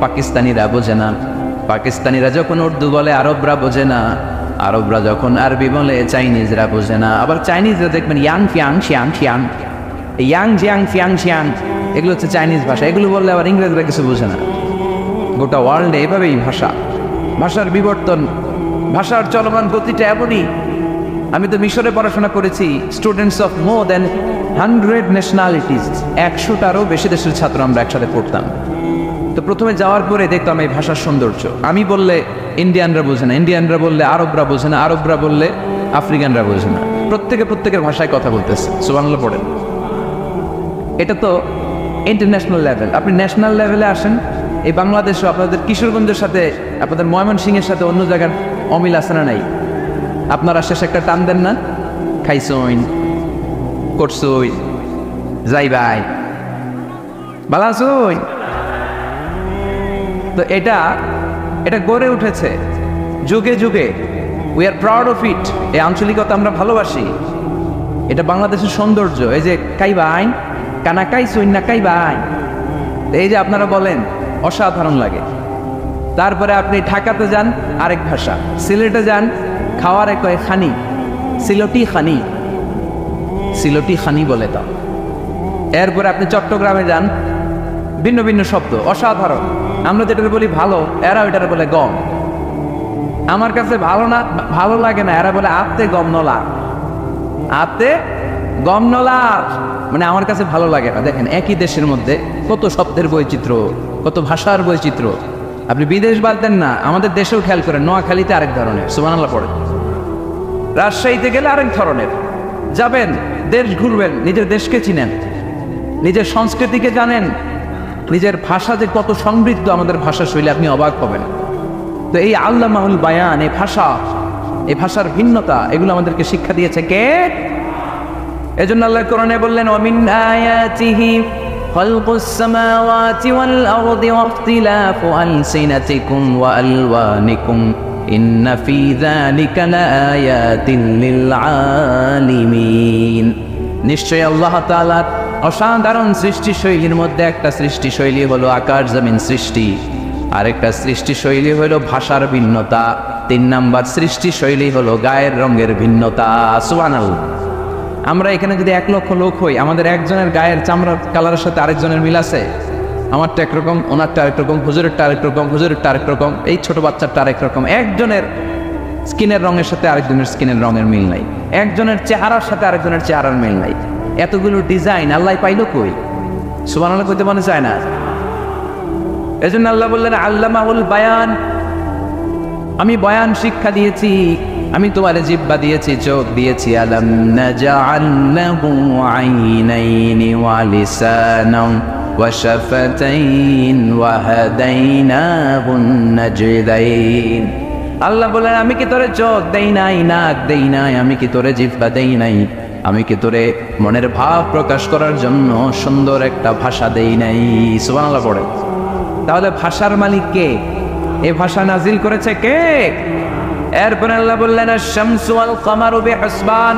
পাকিস্তানিরা বোঝে না। পাকিস্তানিরা যখন উর্দু বলে, আরবরা বোঝে না। আরবরা যখন আরবি বলে, চাইনিজরা বোঝে না। আবার চাইনিজরা দেখবেন ইয়াং ফিয়াং শিয়াং শিয়াং, ইয়াং জিয়াং ফিয়াং শিয়াং, এগুলো হচ্ছে চাইনিজ ভাষা। এগুলো বললে আবার ইংরেজরা কিছু বোঝে না। গোটা ওয়ার্ল্ডে এভাবেই ভাষার বিবর্তন, ভাষার চলমান গতিটা এমনই। আমি তো মিশরে পড়াশোনা করেছি। Students of more than 100 nationalities, 100টারও বেশি দেশের ছাত্র আমরা একসাথে পড়তাম। তো প্রথমে যাওয়ার পরে দেখতাম এই ভাষার সৌন্দর্য। আমি বললে ইন্ডিয়ানরা বোঝে না, ইন্ডিয়ানরা বললে আরবরা বোঝে না, আরবরা বললে আফ্রিকানরা বোঝে না। প্রত্যেকের ভাষায় কথা বলতেছে। সুবহানাল্লাহ পড়েন। এটা তো ইন্টারন্যাশনাল লেভেল। আপনি ন্যাশনাল লেভেলে আসেন, এই বাংলাদেশও আপনাদের কিশোরগঞ্জের সাথে, আপনাদের ময়মনসিংহের সাথে অন্য জায়গার অমিল আছে না নাই? আপনারা শেষে একটা টান দেন না, খাইছইন, করছই, যাই ভাই, ভালো আছই। তো এটা গড়ে উঠেছে যুগে যুগে। We are proud of it. এই আঞ্চলিকতা আমরা ভালোবাসি। এটা বাংলাদেশের সৌন্দর্য। এই যে কাইবাই, কানা কাইছইন না কাইবাই, এই যে আপনারা বলেন, অসাধারণ লাগে। তারপরে আপনি ঢাকাতে যান, আরেক ভাষা। সিলেটে যান, খাওয়ার এক খানি, সিলটি খানি, সিলটি খানি বলে তা। এরপরে আপনি চট্টগ্রামে যান, ভিন্ন ভিন্ন শব্দ, অসাধারণ। আমরা যেটা বলি ভালো, এরা ওইটারে বলে গম। আমার কাছে ভালো লাগে না, এরা বলে আত্তে গম নলা, আত্তে গম নলা, মানে আমার কাছে ভালো লাগে না। দেখেন, একই দেশের মধ্যে কত শব্দের বৈচিত্র্য, কত ভাষার বৈচিত্র্য। আপনি বিদেশ বাদ দেন না, আমাদের দেশেও খেয়াল করেন, নোয়াখালীতে আরেক ধরনের, সুবহানাল্লাহ পড়ে। রাজশাহীতে গেলে আরেক ধরনের। যাবেন, দেশ ঘুরবেন, নিজের দেশকে চিনেন, নিজের সংস্কৃতিকে জানেন, নিজের ভাষা যে কত সমৃদ্ধ, আমাদের ভাষা শৈলী, আপনি অবাক হবেন। তো এই আল্লামাহুল বায়ান, এই ভাষার ভিন্নতা, এগুলো আমাদেরকে শিক্ষা দিয়েছে কে? এজন্য আল্লাহ কোরআনে বললেন, ওয়ামিন আয়াতিহি খালকুস সামাওয়াতি ওয়াল আরদি ওয়াখতিলাফু আলসিনাতিকুম ওয়া আলওয়ানিকুম ইন্না ফি যালিকা লাআয়াতিন লিল আলিমিন। নিশ্চয়ই আল্লাহ তাআলার অসাধারণ সৃষ্টিশৈলীর মধ্যে একটা সৃষ্টিশৈলী হলো আকাশ জমিন সৃষ্টি, আরেকটা সৃষ্টিশৈলী হলো ভাষার ভিন্নতা, 3 নাম্বার সৃষ্টিশৈলী হলো গায়ের রঙের ভিন্নতা। সুবহানাল্লাহ। আমরা এখানে যদি 1 লক্ষ লোক হই, আমাদের একজনের গায়ের চামড়ার কালারের সাথে আরেকজনের মিল আছে? আমারটা একরকম, ওনারটা আরেক রকম, হুজুরেরটা আরেক রকম, হুজুরেরটা আরেক রকম, এই ছোট বাচ্চারটা আরেক রকম। একজনের স্কিনের রঙের সাথে আরেকজনের স্কিনের রঙের মিল নাই, একজনের চেহারার সাথে আরেকজনের চেহারার মিল নাই। এতগুলো ডিজাইন আল্লাহ পাইলো কই? সুবহানাল্লাহ কইতে মনে চায় না। এজন্য আল্লাহ বললেন, আল্লামাহুল বায়ান, আমি বয়ান শিক্ষা দিয়েছি। আমি তোমার জিহ্বা দিয়েছি, চোখ দিয়েছি। আলাম নাজআল লাহু আইনাইনি ওয়া লিসানান ওয়া শাফাতাইন ওয়া হাদাইনাহুন নাজদাইন। আল্লাহ বলেন, আমি কি তোরে চোখ দেই নাই, নাক দেই নাই, আমি কি তোরে জিহ্বা দেই নাই, আমি কি তোরে মনের ভাব প্রকাশ করার জন্য সুন্দর একটা ভাষা দেই নাই? সুবহানাল্লাহ পড়ে। তাহলে ভাষার মালিক কে? এই ভাষা নাজিল করেছে কে? এরপর আল্লাহ বললেন, আশ-শামসু ওয়াল কামারু বিহুসবান,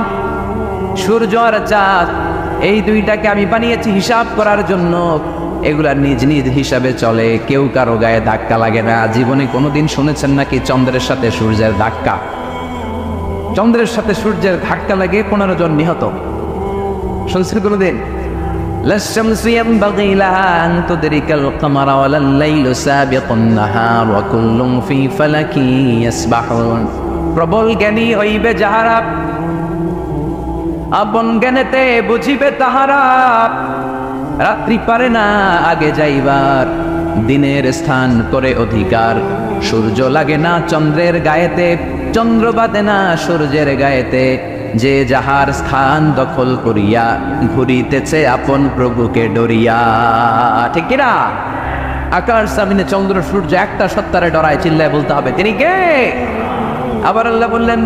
সূর্য আর চাঁদ এই দুইটাকে আমি বানিয়েছি হিসাব করার জন্য। এগুলা নিজ নিজ হিসাবে চলে, কেউ কারো গায়ে ধাক্কা লাগে না। জীবনে কোনোদিন শুনেছেন নাকি চন্দ্রের সাথে সূর্যের ধাক্কা? চন্দ্রের সাথে সূর্যের ধাক্কা লাগে 15 জন নিহত, শুনছেন কোনোদিন? লাশ-শামসু ইয়ানবাগি লাহা আন তুদরিকাল কামারা ওয়ালাল লাইলু সাবিকুন নাহার ওয়া কুল্লুন ফি ফালাকি ইয়াসবাহুন। প্রবল জ্ঞানী হইবে যাহারা, আপন জ্ঞানেতে বুঝিবে তাহারা। রাত্রি পারে না আগে যাইবার, দিনের স্থান করে অধিকার। সূর্য লাগে না চন্দ্রের গায়েতে, চন্দ্র বাদে না সূর্যের গায়েতে। যে যাহার স্থান দখল করিয়া ঘুরিতেছে আপন প্রভুকে ডরিয়া। ঠিক কিনা? আকাশ সামিনে চন্দ্র সূর্য একটা সত্তারে ডরায়, চিল্লায় বলতে হবে তিনি কে? আবার আল্লাহ বললেন,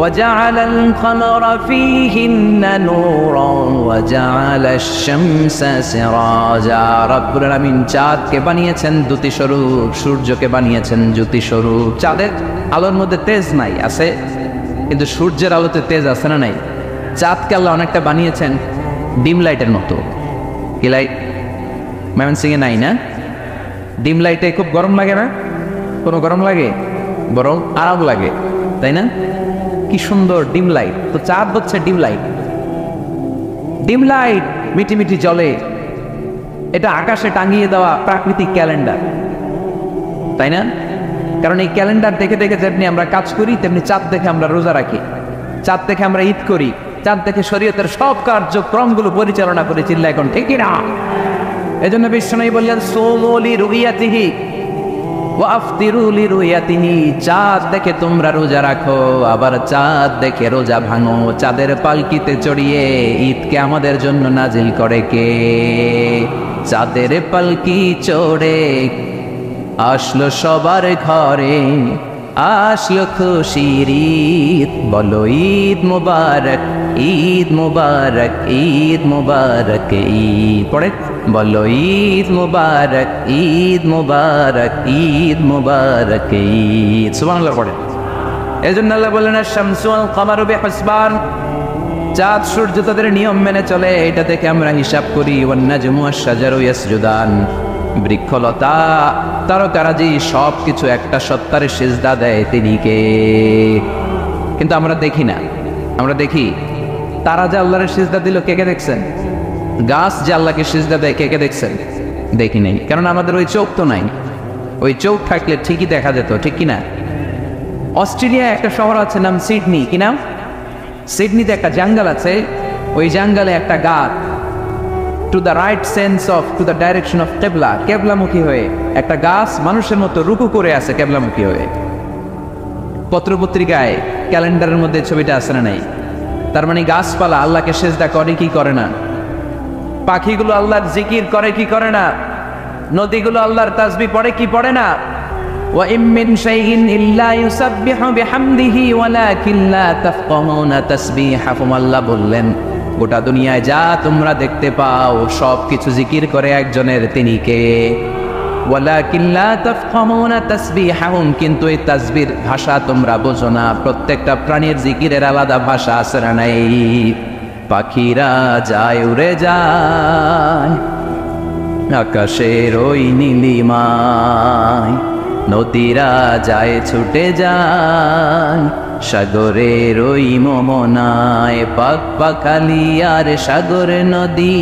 وجعل القمر فيهن نورا وجعل الشمس سراجا। রব্বুল আলামিন চাঁদকে বানিয়েছেন দ্যুতি স্বরূপ, সূর্যকে বানিয়েছেন জ্যোতি স্বরূপ। চাঁদের আলোর মধ্যে তেজ নাই, আছে, কিন্তু সূর্যের আলোতে তেজ আছে না নাই? চাঁদকে আল্লাহ অনেকটা বানিয়েছেন ডিম লাইটের মতো। কি লাইট? ময়মনসিং এ নাই না? ডিম লাইটে খুব গরম লাগে না? কোনো গরম লাগে? বরং আরাম লাগে, তাই না? কি সুন্দর ডিম লাইট। তো চাঁদ হচ্ছে ডিম লাইট। ডিম লাইট মিটি মিটি জ্বলে, এটা আকাশে টাঙিয়ে দেওয়া প্রাকৃতিক ক্যালেন্ডার, তাই না? কারণ এই ক্যালেন্ডার দেখে দেখে যেমনি আমরা কাজ করি, তেমনি চাঁদ দেখে আমরা রোজা রাখি, চাঁদ দেখে আমরা ঈদ করি, চাঁদ দেখে শরীয়তের সব কার্যক্রমগুলো পরিচালনা করে। চিল্লা এখন ঠিক না? এই জন্য বিশ্বনবী বললেন, সোমু লিরুইয়াতিহি ওয়া আফতিরু লিরুইয়াতিহি। চাঁদ দেখে তোমরা রোজা রাখো, আবার চাঁদ দেখে রোজা ভাঙো। চাঁদের পালকিতে চড়িয়ে ঈদকে আমাদের জন্য নাজিল করে কে? চাঁদের পালকি চড়ে আসলো সবার ঘরে, আসলো খুশির ঈদ। বলো ঈদ মুবারক, ঈদ মুবারক, ঈদ মুবারক, ঈদ পড়ে বলো ঈদ মুবারক, ঈদ মুবারক, ঈদ মুবারক, ঈদ। সুবহানাল্লাহ পড়ে। এই জন্য আল্লাহ বললেন, আশ-শামসু ওয়াল কামারু বিহুসবান, চাঁদ সূর্য তাদের নিয়ম মেনে চলে, এটা দেখে আমরা হিসাব করি। ওয়ান নাজমু ওয়াশ-শাজারু ইয়াসজুদান, বৃক্ষলতা তারকারাজি সব কিছু একটা সত্তারে সিজদা দেয়, তিনি কে? কিন্তু আমরা দেখি না। আমরা দেখি তারা যে আল্লাহর সিজদা দিল, কে কে দেখছেন? গাছ যে আল্লাহকে সিজদা দেয়, কে কে দেখছেন? দেখি নাই, কারণ আমাদের ওই চোখ তো নাই। ওই চোখ থাকলে ঠিকই দেখা যেত, ঠিক কিনা? অস্ট্রেলিয়া একটা শহর আছে নাম সিডনি, কি নাম? সিডনিতে একটা জঙ্গল আছে, ওই জঙ্গলে একটা গাছ to the right sense of to the direction of কেবলা, কেবলামুখী হয়ে একটা গাছ মানুষের মতো রুকু করে আছে কেবলামুখী হয়ে। পত্রপত্রিকায় ক্যালেন্ডারের মধ্যে ছবিটা আছে না নাই? তার মানে গাছপালা আল্লাহকে সিজদা করে কি করে না? পাখিগুলো আল্লাহর জিকির করে কি করে না? নদীগুলো আল্লাহর তাসবিহ পড়ে কি পড়ে না? ওয়া ইম মিন শাইইন ইল্লা ইউসাব্বিহু বিহামদিহি ওয়ালাকিন লা তাফকাহুনা তাসবিহাহুম। আল্লাহ বললেন, গোটা দুনিয়ায় যা তোমরা দেখতে পাও সব কিছু জিকির করে একজনের, তিনি কে? ওয়ালাকিন লা তাফকাহুনা তাসবিহাহুম, কিন্তু এই তাসবির ভাষা তোমরা বোঝো না। প্রত্যেকটা প্রাণীর জিকিরের আলাদা ভাষা আছে না নাই? পাখিরা যায় উড়ে যায় আকাশের ওই নীলিমায়, নদীরা যায় ছুটে যায় সাগরের ওই মোহনায়। পাক পাখালি আর সাগর নদী,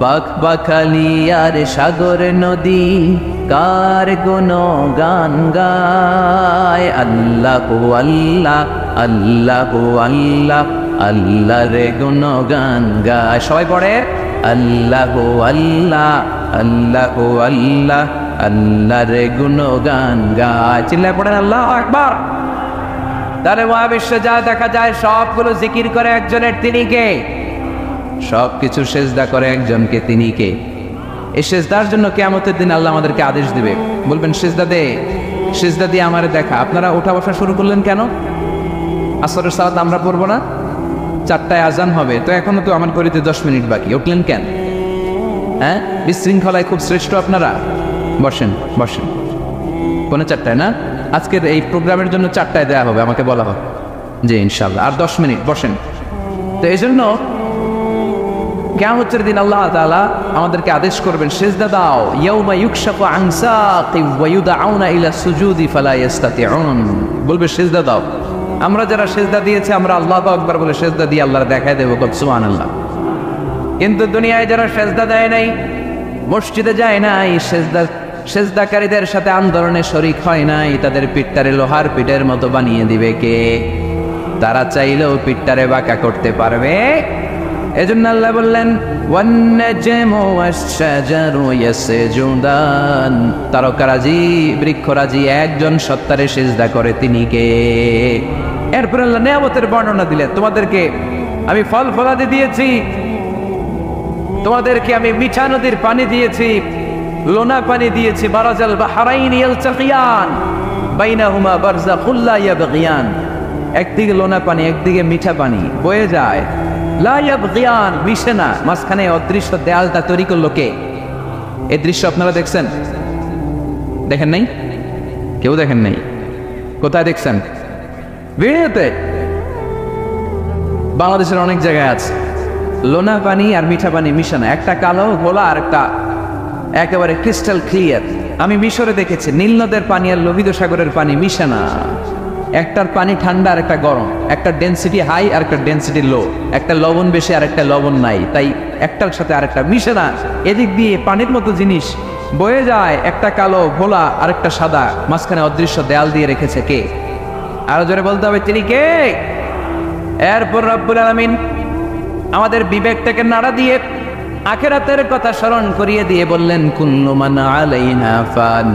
পাক পাখালি আর সাগর নদী, কার গুণগান গায়। আল্লাহু আল্লাহ, আল্লাহু আল্লাহ, আল্লাহর গুণগান গায়। সবাই পড়ে আল্লাহু আল্লাহ, আল্লাহু আল্লাহ, আল্লাহর গুণগান গায়। চিল্লায় পড়েন আল্লাহু আকবার। তাহলে মহাবিশ্বে যা দেখা যায় সবগুলো জিকির করে একজনের, তিনি কে? সবকিছু সেজদা করে একজনকে, তিনি কে? এই সেজদার জন্য কিয়ামতের দিন আল্লাহ আমাদেরকে আদেশ দিবে, বলবেন সেজদা দে, সেজদা দিয়ে আমারে দেখা। আপনারা ওঠা বসা শুরু করলেন কেন? আসরের সালাত আমরা পড়বো না? 4টায় আজান হবে, তো এখনো তো আমার ঘড়িতে 10 মিনিট বাকি, উঠলেন কেন? হ্যাঁ, বিশৃঙ্খলায় খুব শ্রেষ্ঠ আপনারা। বসেন বসেন, 4:45 না? আজকের এই প্রোগ্রামের জন্য 4টায় দেওয়া হবে, আমাকে বলা হবে। জি ইনশাল্লাহ, আর 10 মিনিট বসেন। তো এই জন্য কিয়ামতের দিন আল্লাহ তাআলা আমাদেরকে আদেশ করবেন সেজদা দাও। ইয়াউমা ইউকশাফু আন সাকি ওয়া ইউদআউনা ইলা সুজুদি ফালা ইস্তাতিউন, বলবে সেজদা দাও। আমরা যারা সেজদা দিয়েছি আমরা আল্লাহু আকবার বলে সেজদা দিয়ে আল্লাহর দেখায় দেব, সুবহানাল্লাহ। কিন্তু দুনিয়ায় যারা সেজদা দেয় নাই, মসজিদে যায় নাই, সেজদাকারীদের সাথে আন্দোলনে শরীক হয় নাই, তাদের পিঠটারে লোহার পিঠের মতো বানিয়ে দিবে কে? তারা চাইলেও পিঠটারে বাঁকা করতে পারবে? এজন্য আল্লাহ বললেন ওয়ান-নাজমু ওয়াশ-শাজারু ইয়াসজুদান, তারকারাজি বৃক্ষরাজি একজন সত্তারে সিজদা করে, তিনি কে? এরপর আল্লাহ নিয়ামতের বর্ণনা দিলেন, তোমাদেরকে আমি ফল ফলাদি দিয়েছি, তোমাদেরকে আমি মিঠা নদীর পানি দিয়েছি, লোনা পানি দিয়েছি, মারাজাল বাহরাইন ইয়ালতাকিয়ান বাইনাহুমা বারযাখুল লা ইয়াবগিয়ান, একদিকে লোনা পানি একদিকে মিঠা পানি বয়ে যায়, লা ইয়াবগিয়ান মিশে না, মাঝখানে অদৃশ্য দেয়ালটা তৈরি করলো কে? এই দৃশ্য আপনারা দেখছেন? দেখেন নাই? কেউ দেখেন নাই? কোথায় দেখছেন? ভিডিওতে। বাংলাদেশের অনেক জায়গায় আছে লোনা পানি আর মিঠা পানি মিশানো, একটা কালো গোলা আর একটা একেবারে ক্রিস্টাল ক্লিয়ার। আমি মিশরে দেখেছি নীল নদের পানি আর লোহিত সাগরের পানি মিশানা, একটার পানি ঠান্ডা আর একটা গরম, একটা ডেন্সিটি হাই আর একটা ডেন্সিটি লো, একটা লবণ বেশি আর একটা লবণ নাই, তাই একটার সাথে আরেকটা মিশে না। এদিক দিয়ে পানির মতো জিনিস বয়ে যায়, একটা কালো ভোলা আর একটা সাদা, মাঝখানে অদৃশ্য দেয়াল দিয়ে রেখেছে কে? আরো জোরে বলতে হবে, তিনি কে? এরপর রব্বুল আলামিন আমাদের বিবেকটাকে নাড়া দিয়ে আখিরাতের কথা স্মরণ করিয়ে দিয়ে বললেন কুল্লু মান আলাইহা ফান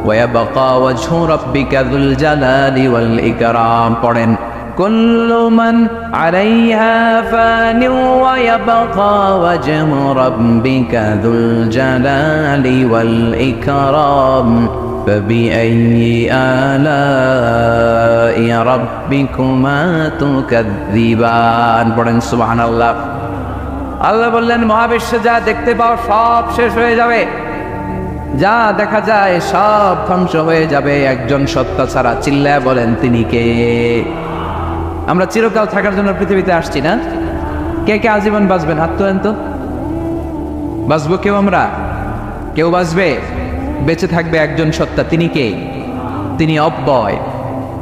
ওয়া ইয়াবকা ওয়াজহু রাব্বিকা যুল জালালি ওয়াল ইকরাম। পড়েন কুল্লু মান আলাইহা ফান ওয়া ইয়াবকা ওয়াজহু রাব্বিকা যুল জালালি ওয়াল ইকরাম ফাবিআইয়ি আলাই রাব্বিকুমা তুকাযযিবান। পড়েন সুবহানাল্লাহ। আল্লাহ বললেন মহাবিশ্বে যা দেখতে পাও সব শেষ হয়ে যাবে, যা দেখা যায় সব ধ্বংস হয়ে যাবে একজন সত্তা ছাড়া। চিল্লায় বলেন তিনি কে? আমরা চিরকাল থাকার জন্য পৃথিবীতে আসছি না? কে কে আজীবন বাঁচবেন? হাত তোলেন তো। বাঁচবো কেউ? আমরা কেউ বাঁচবে? বেঁচে থাকবে একজন সত্তা, তিনি কে? তিনি অব্যয়,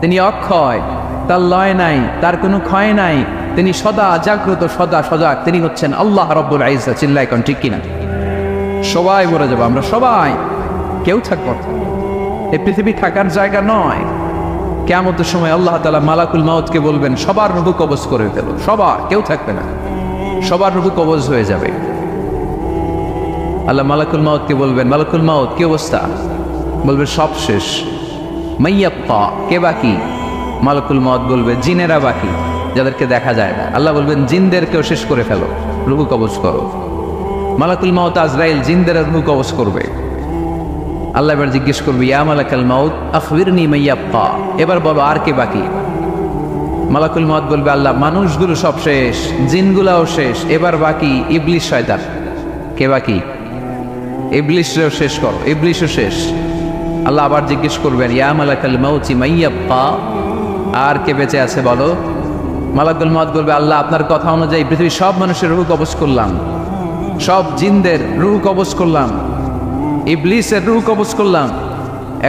তিনি অক্ষয়, তার লয় নাই, তার কোনো ক্ষয় নাই, তিনি সদা জাগ্রত, সদা সজাগ, তিনি হচ্ছেন আল্লাহ রব্বুল ইজ্জত। চিল্লায় কোন ঠিক কিনা? সবাই মরে যাবো আমরা, সবাই, কেউ থাকবো না। এই পৃথিবী থাকার জায়গা নয়। কিয়ামতের সময় আল্লাহ তাআলা মালাকুল মাউতকে বলবেন সবার রূহ কবজ করে ফেলো, সবার, কেউ থাকবে না, সবার রূহ কবজ হয়ে যাবে। আল্লাহ মালাকুল মাউতকে বলবেন মালাকুল মাউত কি অবস্থা? বলবে সব শেষ। মাইয়াব্বা, কে বাকি? মালাকুল মাউত বলবে জিনেরা বাকি, যাদেরকে দেখা যায় না। আল্লাহ বলবেন জিনদেরকেও শেষ করে ফেলো, রূহ কবজ করো। মালাকুল মাউত আজরাইল জিনদের রূহ কবজ করবে। আল্লাহ এবার জিজ্ঞেস করবে ইয়া মালাকাল মাউত আখবিরনি মাইয়াব্বা, এবার বলো আর কে বাকি? মালাকুল মাউত বলবে আল্লাহ মানুষগুলো সব শেষ, জিনগুলাও শেষ, এবার বাকি ইবলিস শয়তান। কে বাকি? ইবলিসও শেষ করো, ইবলিসও শেষ। আল্লাহ আবার জিজ্ঞেস করবেন ইয়া মালাকাল মাউতি মাইয়াব্বা, আর কে বেঁচে আছে বলো? মালাকুল মাউত বলবে আল্লাহ আপনার কথা অনুযায়ী পৃথিবীর সব মানুষের রূহ কবজ করলাম, সব জিনদের রূহ কবজ করলাম, ইবলিসের রূহ কবজ করলাম,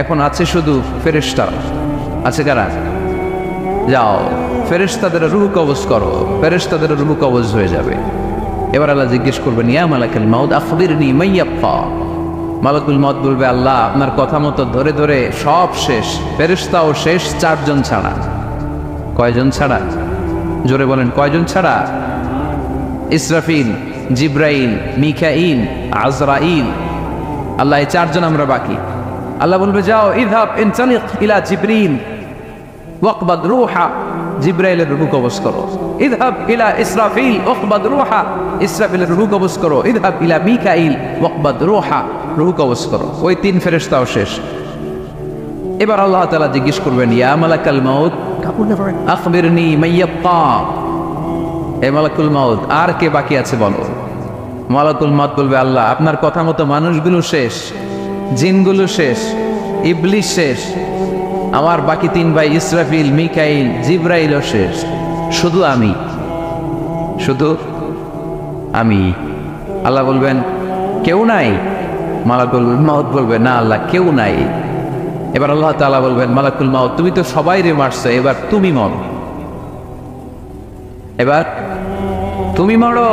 এখন আছে শুধু ফেরেশতারা। আছে কারা? যাও ফেরেশতাদের রূহ কবজ করো, ফেরেশতাদের রূহ কবজ হয়ে যাবে। এবার আল্লাহ জিজ্ঞেস করবেন ইয়া মালাকুল মাউত আখবিরনি মাইয়াব্বা। মালাকুল মাউত বলবে আল্লাহ আপনার কথা মতো ধরে ধরে সব শেষ, ফেরেশতাও শেষ, 4 জন ছাড়া। কয়জন ছাড়া? জোরে বলেন কয়জন ছাড়া? ইসরাফিল, জিব্রাইল, মিকাইল, আজরাইল। আল্লাহ এই 4 জন আমরা বাকি। আল্লাহ বলবে যাও ইযহাব ইনতালিক ইলা জিবরিল, ওয়াকবাদ রূহা, জিব্রাইলের রূহ কবজ করো। ইযহাব ইলা ইসরাফিল ওয়াকবাদ রূহা, ইসরাফিলের রূহ কবজ করো। ইযহাব ইলা মিকাইল ওয়াকবাদ রূহা, রূহ কবজ করো। ওই তিন ফেরেশতাও শেষ। এবার আল্লাহ তাআলা জিজ্ঞেস করবেন, ইয়া মালাকাল মাউত আখবিরনি মাইয়াবকা, হে মালাকুল মাউত আর কে বাকি আছে বলো। মালাকুল মাউত বলবে, আল্লাহ আপনার কথা মতো মানুষগুলো শেষ, জিনগুলো শেষ, ইবলিস শেষ, আমার বাকি তিন ভাই ইসরাফিল, মিকাইল, জিব্রাইলও শেষ, শুধু আমি, শুধু আমি। আল্লাহ বলবেন কেউ নাই? মালাকুল মাউত বলবে, না আল্লাহ কেউ নাই। এবার আল্লাহ তাআলা বলবেন, মালাকুল মাউত তুমি তো সবাই রে মারছো, এবার তুমি মরো, এবার তুমি মরো।